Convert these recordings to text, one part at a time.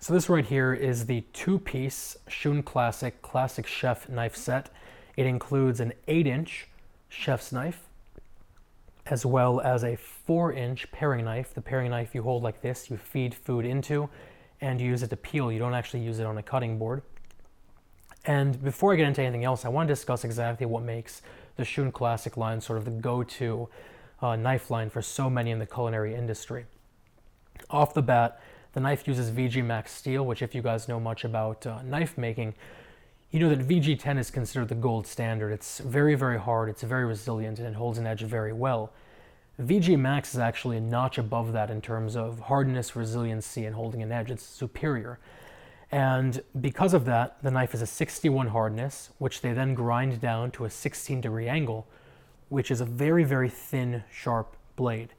So this right here is the two-piece Shun Classic Chef knife set. It includes an 8-inch chef's knife, as well as a 4-inch paring knife. The paring knife you hold like this, you feed food into, and you use it to peel. You don't actually use it on a cutting board. And before I get into anything else, I want to discuss exactly what makes the Shun Classic line sort of the go-to knife line for so many in the culinary industry. Off the bat, the knife uses VGMax Steel, which if you guys know much about knife making, you know that VG10 is considered the gold standard. It's very, very hard, it's very resilient, and it holds an edge very well. VGMax is actually a notch above that in terms of hardness, resiliency, and holding an edge. It's superior. And because of that, the knife is a 61 hardness, which they then grind down to a 16-degree angle, which is a very, very thin, sharp blade.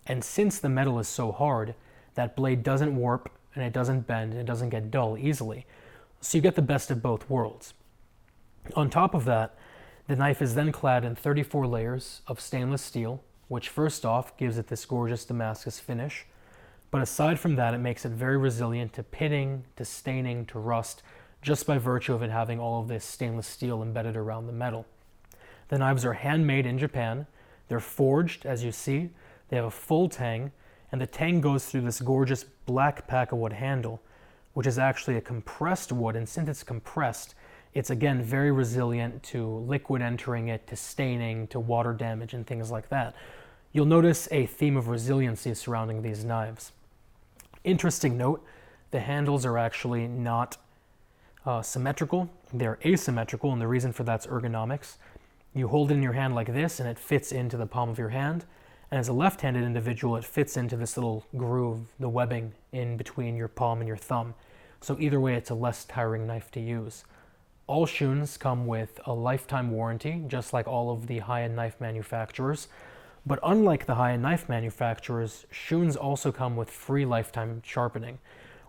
And since the metal is so hard, that blade doesn't warp, and it doesn't bend, and it doesn't get dull easily. So you get the best of both worlds. On top of that, the knife is then clad in 34 layers of stainless steel, which first off gives it this gorgeous Damascus finish. But aside from that, it makes it very resilient to pitting, to staining, to rust, just by virtue of it having all of this stainless steel embedded around the metal. The knives are handmade in Japan. They're forged, as you see. They have a full tang, and the tang goes through this gorgeous black pack-of-wood handle, which is actually a compressed wood, and since it's compressed, it's again very resilient to liquid entering it, to staining, to water damage, and things like that. You'll notice a theme of resiliency surrounding these knives. Interesting note, the handles are actually not symmetrical, they're asymmetrical, and the reason for that's ergonomics. You hold it in your hand like this, and it fits into the palm of your hand. And as a left-handed individual, it fits into this little groove, the webbing in between your palm and your thumb. So either way, it's a less tiring knife to use. All Shuns come with a lifetime warranty, just like all of the high-end knife manufacturers. But unlike the high-end knife manufacturers, Shuns also come with free lifetime sharpening,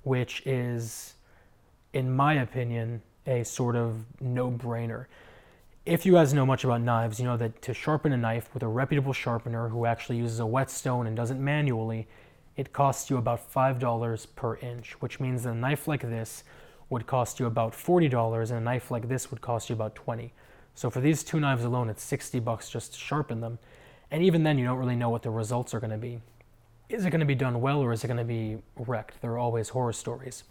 which is, in my opinion, a sort of no-brainer. If you guys know much about knives, you know that to sharpen a knife with a reputable sharpener who actually uses a whetstone and does it manually, it costs you about $5 per inch, which means that a knife like this would cost you about $40 and a knife like this would cost you about $20. So for these two knives alone, it's $60 just to sharpen them. And even then, you don't really know what the results are going to be. Is it going to be done well, or is it going to be wrecked? There are always horror stories.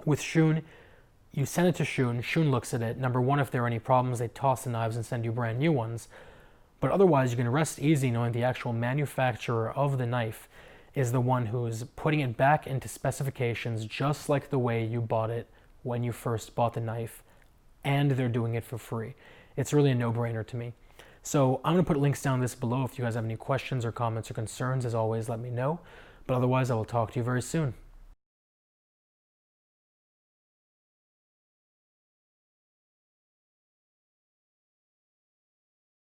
With Shun, you send it to Shun, Shun looks at it. Number one, if there are any problems, they toss the knives and send you brand new ones. But otherwise, you can rest easy knowing the actual manufacturer of the knife is the one who's putting it back into specifications just like the way you bought it when you first bought the knife, and they're doing it for free. It's really a no-brainer to me. So I'm going to put links down this below. If you guys have any questions or comments or concerns, as always, let me know. But otherwise, I will talk to you very soon.